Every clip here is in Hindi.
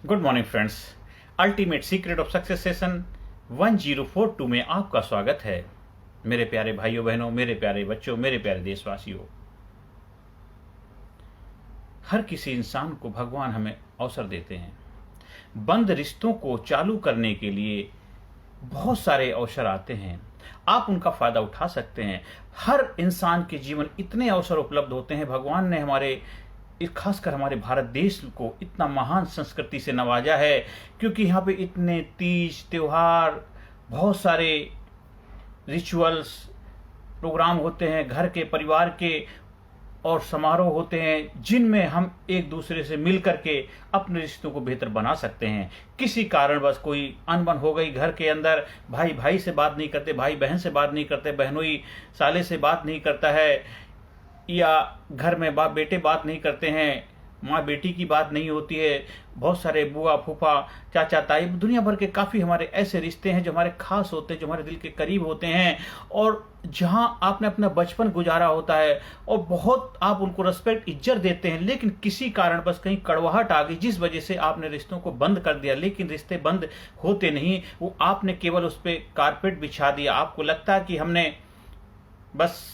Good morning friends. Ultimate secret of success session 1042 में आपका स्वागत है। मेरे प्यारे भाइयों बहनों, मेरे प्यारे बच्चों, मेरे प्यारे देशवासियों, हर किसी इंसान को भगवान हमें अवसर देते हैं। बंद रिश्तों को चालू करने के लिए बहुत सारे अवसर आते हैं, आप उनका फायदा उठा सकते हैं। हर इंसान के जीवन इतने अवसर उपलब्ध होते हैं। भगवान ने खासकर हमारे भारत देश को इतना महान संस्कृति से नवाजा है, क्योंकि यहाँ पे इतने तीज त्योहार, बहुत सारे रिचुअल्स प्रोग्राम होते हैं, घर के परिवार के और समारोह होते हैं, जिनमें हम एक दूसरे से मिल करके अपने रिश्तों को बेहतर बना सकते हैं। किसी कारण बस कोई अनबन हो गई घर के अंदर, भाई भाई से बात नहीं करते, भाई बहन से बात नहीं करते, बहनोई साले से बात नहीं करता है, या घर में बाप बेटे बात नहीं करते हैं, माँ बेटी की बात नहीं होती है, बहुत सारे बुआ फूफा चाचा ताई, दुनिया भर के काफ़ी हमारे ऐसे रिश्ते हैं जो हमारे खास होते हैं, जो हमारे दिल के करीब होते हैं, और जहाँ आपने अपना बचपन गुजारा होता है और बहुत आप उनको रिस्पेक्ट इज्जत देते हैं, लेकिन किसी कारण बस कहीं कड़वाहट आ गई जिस वजह से आपने रिश्तों को बंद कर दिया। लेकिन रिश्ते बंद होते नहीं, वो आपने केवल उस पर कारपेट बिछा दिया। आपको लगता है कि हमने बस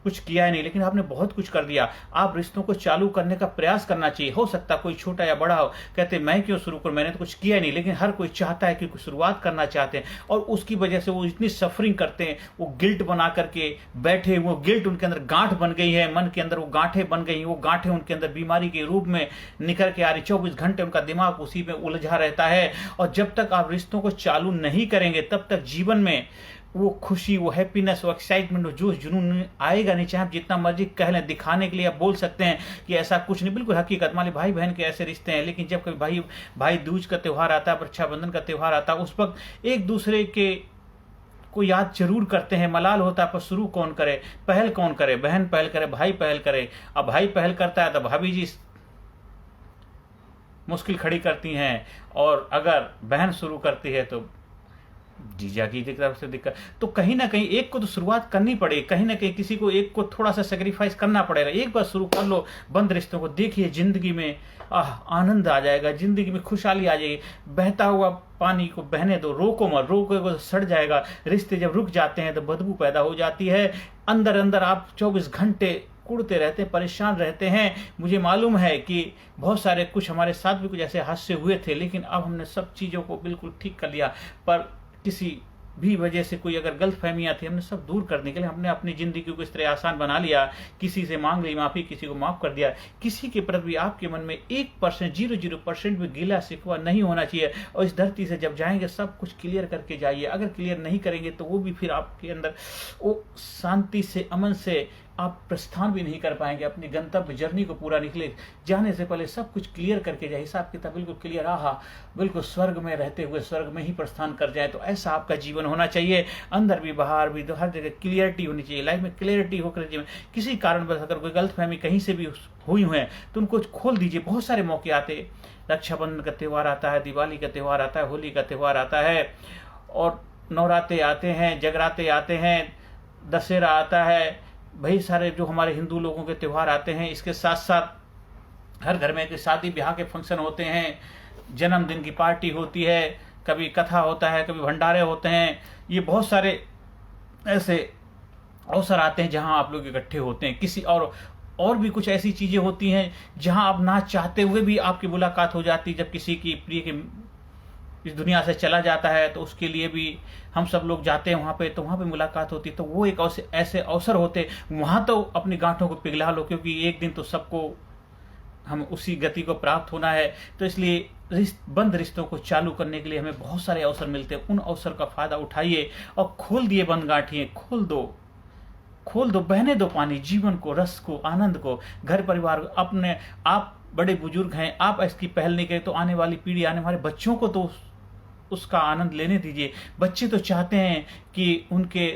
कुछ किया है नहीं, लेकिन आपने बहुत कुछ कर दिया। आप रिश्तों को चालू करने का प्रयास करना चाहिए। हो सकता है कोई छोटा या बड़ा हो, कहते मैं क्यों शुरू करूं, मैंने तो कुछ किया नहीं, लेकिन हर कोई चाहता है कि कुछ शुरुआत करना चाहते हैं, और उसकी वजह से वो इतनी सफरिंग करते हैं। वो गिल्ट बना करके बैठे, वो गिल्ट उनके अंदर गांठ बन गई है, मन के अंदर वो गांठें बन गई, वो गांठें उनके अंदर बीमारी के रूप में निकल के आ रही। 24 घंटे उनका दिमाग उसी में उलझा रहता है। और जब तक आप रिश्तों को चालू नहीं करेंगे, तब तक जीवन में वो खुशी, वो हैप्पीनेस, वो एक्साइटमेंट, वो जोश जुनून आएगा नहीं। चाहे आप जितना मर्जी कह लें, दिखाने के लिए आप बोल सकते हैं कि ऐसा कुछ नहीं, बिल्कुल हकीकत। मान ली भाई बहन के ऐसे रिश्ते हैं, लेकिन जब कभी भाई दूज का त्यौहार आता है, रक्षाबंधन का त्यौहार आता है, उस वक्त एक दूसरे के को याद जरूर करते हैं। मलाल होता है, पर शुरू कौन करे, पहल कौन करे? बहन पहल करे, भाई पहल करे। अब भाई पहल करता है तो भाभी जी मुश्किल खड़ी करती हैं, और अगर बहन शुरू करती है तो जीजा की तरफ से दिक्कत। तो कहीं ना कहीं एक को तो शुरुआत करनी पड़ेगी, कहीं ना कहीं किसी को एक को थोड़ा सा सेक्रीफाइस करना पड़ेगा। एक बार शुरू कर लो बंद रिश्तों को, देखिए जिंदगी में आनंद आ जाएगा, जिंदगी में खुशहाली आ जाएगी। बहता हुआ पानी को बहने दो, रोको मत, रोकोगे तो सड़ जाएगा। रिश्ते जब रुक जाते हैं तो बदबू पैदा हो जाती है। अंदर अंदर आप 24 घंटे कुड़ते रहते हैं, परेशान रहते हैं। मुझे मालूम है कि बहुत सारे कुछ हमारे साथ भी कुछ ऐसे हादसे हुए थे, लेकिन अब हमने सब चीज़ों को बिल्कुल ठीक कर लिया। पर किसी भी वजह से कोई अगर गलत फहमियाँ थी, हमने सब दूर करने के लिए हमने अपनी ज़िंदगी को इस तरह आसान बना लिया। किसी से मांग ली माफ़ी, किसी को माफ़ कर दिया। किसी के प्रति भी आपके मन में 1%, 0% भी गिला शिकवा नहीं होना चाहिए। और इस धरती से जब जाएंगे सब कुछ क्लियर करके जाइए। अगर क्लियर नहीं करेंगे तो वो भी फिर आपके अंदर वो शांति से, अमन से आप प्रस्थान भी नहीं कर पाएंगे, अपनी गंतव्य जर्नी को पूरा निकले। जाने से पहले सब कुछ क्लियर करके जाए, हिसाब किताब बिल्कुल क्लियर, बिल्कुल स्वर्ग में रहते हुए स्वर्ग में ही प्रस्थान कर जाए। तो ऐसा आपका जीवन होना चाहिए, अंदर भी बाहर भी, तो हर जगह क्लियरिटी होनी चाहिए। लाइफ में क्लियरिटी होकर जीवन, किसी कारण बस अगर कोई गलतफहमी कहीं से भी हुई है तो उनको खोल दीजिए। बहुत सारे मौके आते, रक्षाबंधन का त्यौहार आता है, दिवाली का त्यौहार आता है, होली का त्यौहार आता है, और नवरात्रे आते हैं, जगराते आते हैं, दशहरा आता है, भाई सारे जो हमारे हिंदू लोगों के त्यौहार आते हैं। इसके साथ साथ हर घर में शादी ब्याह के फंक्शन होते हैं, जन्मदिन की पार्टी होती है, कभी कथा होता है, कभी भंडारे होते हैं। ये बहुत सारे ऐसे अवसर आते हैं जहां आप लोग इकट्ठे होते हैं। किसी और भी कुछ ऐसी चीज़ें होती हैं जहां आप ना चाहते हुए भी आपकी मुलाकात हो जाती है। जब किसी की प्रिय के इस दुनिया से चला जाता है तो उसके लिए भी हम सब लोग जाते हैं वहाँ पे, तो वहाँ पे मुलाकात होती है। तो वो एक ऐसे अवसर होते, वहाँ तो अपनी गांठों को पिघला लो, क्योंकि एक दिन तो सबको हम उसी गति को प्राप्त होना है। तो इसलिए बंद रिश्तों को चालू करने के लिए हमें बहुत सारे अवसर मिलते हैं। उन अवसर का फायदा उठाइए और खोल दिए बंद गांठिए, खोल दो, बहने दो पानी, जीवन को, रस को, आनंद को, घर परिवार को। अपने आप बड़े बुजुर्ग हैं, आप इसकी पहल नहीं करें तो आने वाली पीढ़ी, आने वाले बच्चों को तो उसका आनंद लेने दीजिए। बच्चे तो चाहते हैं कि उनके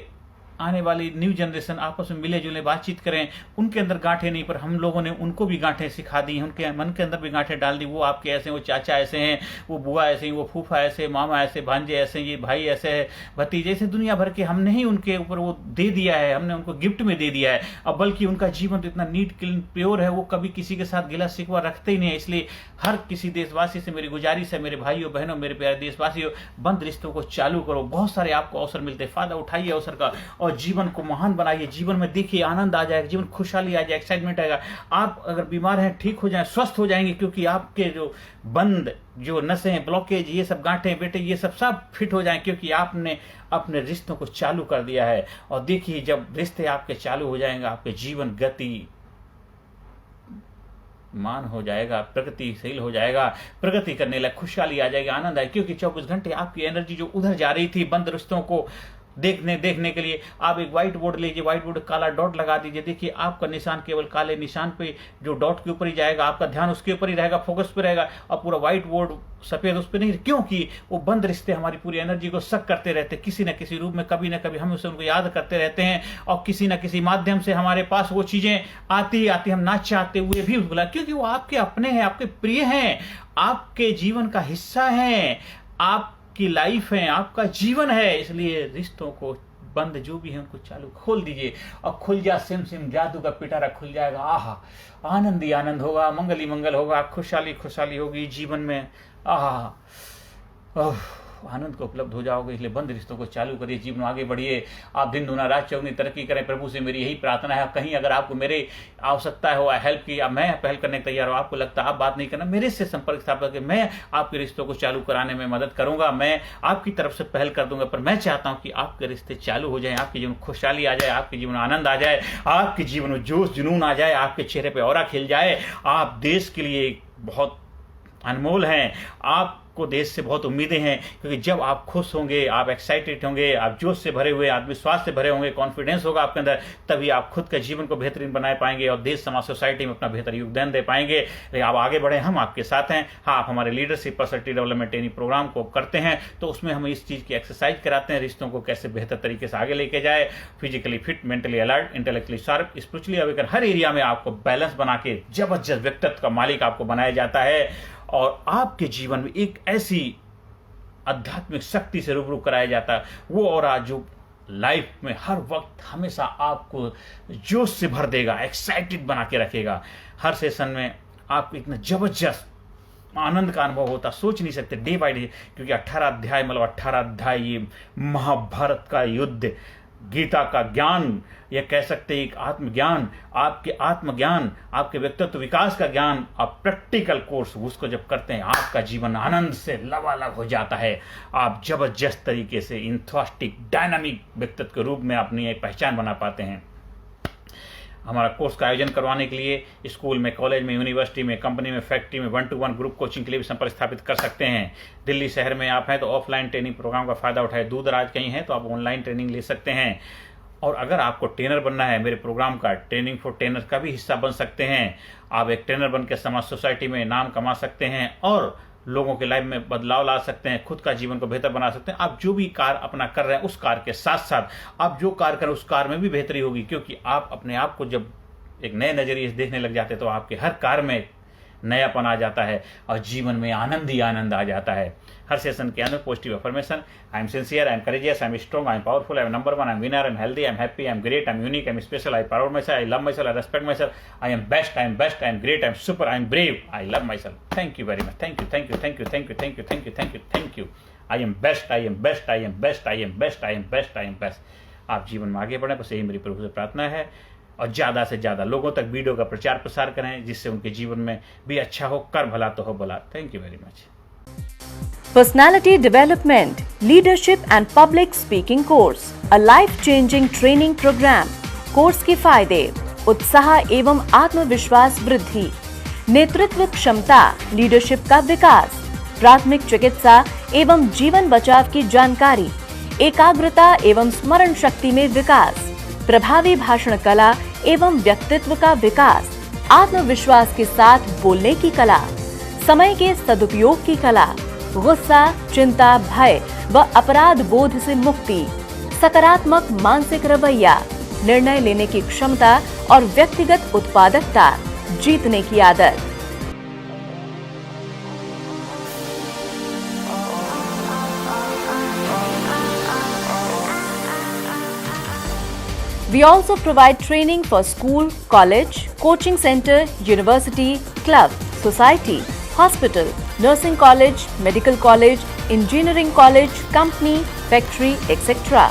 आने वाली न्यू जनरेशन आपस में मिले जुले बातचीत करें। उनके अंदर गांठें नहीं, पर हम लोगों ने उनको भी गांठें सिखा दी, उनके मन के अंदर भी गांठें डाल दी। वो आपके ऐसे, वो चाचा ऐसे हैं, वो बुआ ऐसे हैं, वो फूफा ऐसे, मामा ऐसे, भांजे ऐसे, ये भाई ऐसे है, भतीजे ऐसे, दुनिया भर के हमने ही उनके ऊपर वो दे दिया है, हमने उनको गिफ्ट में दे दिया है। अब बल्कि उनका जीवन तो इतना नीट क्लीन प्योर है, वो कभी किसी के साथ गिला शिकवा रखते ही नहीं है। इसलिए हर किसी देशवासी से मेरी गुजारिश है, मेरे भाइयों बहनों, मेरे प्यारे देशवासियों, बंद रिश्तों को चालू करो। बहुत सारे आपको अवसर मिलते हैं, फायदा उठाइए अवसर का और जीवन को महान बनाइए। जीवन में देखिए आनंद आ जाएगा, जीवन खुशहाली आ जाएगा, एक्साइटमेंट आएगा। आप अगर बीमार हैं ठीक हो जाए, स्वस्थ हो जाएंगे, क्योंकि आपके जो बंद जो नसें, ब्लॉकेज, ये सब गांठें बेटे, ये सब फिट हो जाएं, क्योंकि आपने अपने रिश्तों को चालू कर दिया है। और देखिए जब रिश्ते आपके चालू हो जाएंगे, आपके जीवन गति मान हो जाएगा, प्रगतिशील हो जाएगा, प्रगति करने लगे, खुशहाली आ जाएगी, आनंद आएगा। क्योंकि 24 घंटे आपकी एनर्जी जो उधर जा रही थी बंद रिश्तों को देखने के लिए, आप एक व्हाइट बोर्ड लीजिए, व्हाइट बोर्ड काला डॉट लगा दीजिए। देखिए आपका निशान केवल काले निशान पे, जो डॉट के ऊपर ही जाएगा, आपका ध्यान उसके ऊपर ही रहेगा, फोकस पे रहेगा, और पूरा व्हाइट बोर्ड सफेद उस पर नहीं। क्योंकि वो बंद रिश्ते हमारी पूरी एनर्जी को सक करते रहते, किसी न किसी रूप में, कभी ना कभी हम उनको याद करते रहते हैं, और किसी न किसी माध्यम से हमारे पास वो चीजें आती हम ना चाहते हुए भी भूला, क्योंकि वो आपके अपने हैं, आपके प्रिय हैं, आपके जीवन का हिस्सा हैं, आप की लाइफ है, आपका जीवन है। इसलिए रिश्तों को बंद जो भी है उनको चालू खोल दीजिए, और खुल जा सिम सिम, जादू का पिटारा खुल जाएगा। आहा, आनंद ही आनंद होगा, मंगल ही मंगल होगा, खुशहाली खुशहाली होगी जीवन में। आहा, आनंद को उपलब्ध हो जाओगे। इसलिए बंद रिश्तों को चालू करिए, जीवन में आगे बढ़िए, आप दिन दुना रात चौगुनी तरक्की करें। प्रभु से मेरी यही प्रार्थना है। कहीं अगर आपको मेरे आवश्यकता हो, हेल्प की, मैं पहल करने को तैयार हूँ, आपको लगता है आप बात नहीं करना, मेरे से संपर्क स्थापित करके मैं आपके रिश्तों को चालू कराने में मदद करूंगा, मैं आपकी तरफ से पहल कर दूंगा। पर मैं चाहता हूँ कि आपके रिश्ते चालू हो जाए, आपके जीवन में खुशहाली आ जाए, आपके जीवन में आनंद आ जाए, आपके जीवन में जोश जुनून आ जाए, आपके चेहरे पर ऑरा खिल जाए। आप देश के लिए बहुत अनमोल हैं, आपको देश से बहुत उम्मीदें हैं, क्योंकि जब आप खुश होंगे, आप एक्साइटेड होंगे, आप जोश से भरे हुए, आत्मविश्वास से भरे होंगे, कॉन्फिडेंस होगा आपके अंदर, तभी आप खुद के जीवन को बेहतरीन बना पाएंगे और देश समाज सोसाइटी में अपना बेहतर योगदान दे पाएंगे। आप आगे बढ़े, हम आपके साथ हैं। हाँ, आप हमारे leadership personality development training programme को करते हैं, तो उसमें हम इस चीज़ की एक्सरसाइज कराते हैं, रिश्तों को कैसे बेहतर तरीके से आगे लेके जाए, physically fit, mentally alert, intellectually sharp, spiritually awaken, हर एरिया में आपको बैलेंस बना के जबरदस्त व्यक्तित्व का मालिक आपको बनाया जाता है, और आपके जीवन में एक ऐसी आध्यात्मिक शक्ति से रूबरू कराया जाता है, वो और जो लाइफ में हर वक्त हमेशा आपको जोश से भर देगा, एक्साइटेड बना के रखेगा। हर सेशन में आपको इतना जबरदस्त आनंद का अनुभव होता, सोच नहीं सकते, डे बाय डे। क्योंकि 18 अध्याय, मतलब 18 अध्याय, ये महाभारत का युद्ध, गीता का ज्ञान, यह कह सकते हैं एक आत्मज्ञान, आपके आत्मज्ञान, आपके व्यक्तित्व विकास का ज्ञान, आप प्रैक्टिकल कोर्स उसको जब करते हैं, आपका जीवन आनंद से लबालब हो जाता है। आप जबरदस्त तरीके से इंथॉस्टिक डायनामिक व्यक्तित्व के रूप में अपनी एक पहचान बना पाते हैं। हमारा कोर्स का आयोजन करवाने के लिए स्कूल में, कॉलेज में, यूनिवर्सिटी में, कंपनी में, फैक्ट्री में 1-to-1 ग्रुप कोचिंग के लिए भी संपर्क स्थापित कर सकते हैं। दिल्ली शहर में आप हैं तो ऑफलाइन ट्रेनिंग प्रोग्राम का फायदा उठाए, दूर दराज कहीं हैं तो आप ऑनलाइन ट्रेनिंग ले सकते हैं। और अगर आपको ट्रेनर बनना है, मेरे प्रोग्राम का ट्रेनिंग फॉर ट्रेनर का भी हिस्सा बन सकते हैं। आप एक ट्रेनर बन के समाज सोसाइटी में नाम कमा सकते हैं और लोगों के लाइफ में बदलाव ला सकते हैं, खुद का जीवन को बेहतर बना सकते हैं। आप जो भी कार्य अपना कर रहे हैं, उस कार्य के साथ साथ आप जो कार्य करें उस कार्य में भी बेहतरी होगी, क्योंकि आप अपने आप को जब एक नए नजरिए से देखने लग जाते हैं तो आपके हर कार्य में नयापन आ जाता है और जीवन में आनंद ही आनंद आ जाता है। हर सेशन के अंदर positive affirmation, I am sincere, I am courageous, I am strong, I am powerful, I am number one, I am winner, I am healthy, I am happy, I am great, I am unique, I am special, I proud my self, I love my self, I respect my self, I am best, I am best, I am great, I am super, I am brave, I love my self. Thank you very much, thank you, thank you, thank you, thank you, thank you, thank you, thank you, thank you. I am best, I am best, I am best, I am best, I am best, I am best. आप जीवन में आगे बढ़े, बस यही मेरी प्रभु से प्रार्थना है। और ज़्यादा से ज़्यादा लोगों तक वीडियो का प्रचार प्रसार करें, जिससे उनके जीवन में भी अच्छा हो, कर भला तो हो भला। Thank you very much. Personality Development, Leadership and Public Speaking Course, a life-changing training program. Course के फायदे: उत्साह एवं आत्मविश्वास वृद्धि, नेतृत्व क्षमता, लीडरशिप का विकास, प्राथमिक चिकित्सा एवं जीवन बचाव की जानकारी, एकाग्रता एवं स्मरण शक्ति में विकास, प्रभावी भाषण कला एवं व्यक्तित्व का विकास, आत्मविश्वास के साथ बोलने की कला, समय के सदुपयोग की कला, गुस्सा, चिंता, भय व अपराध बोध से मुक्ति, सकारात्मक मानसिक रवैया, निर्णय लेने की क्षमता और व्यक्तिगत उत्पादकता, जीतने की आदत। We also provide training for school, college, coaching center, university, club, society, hospital, nursing college, medical college, engineering college, company, factory, etc.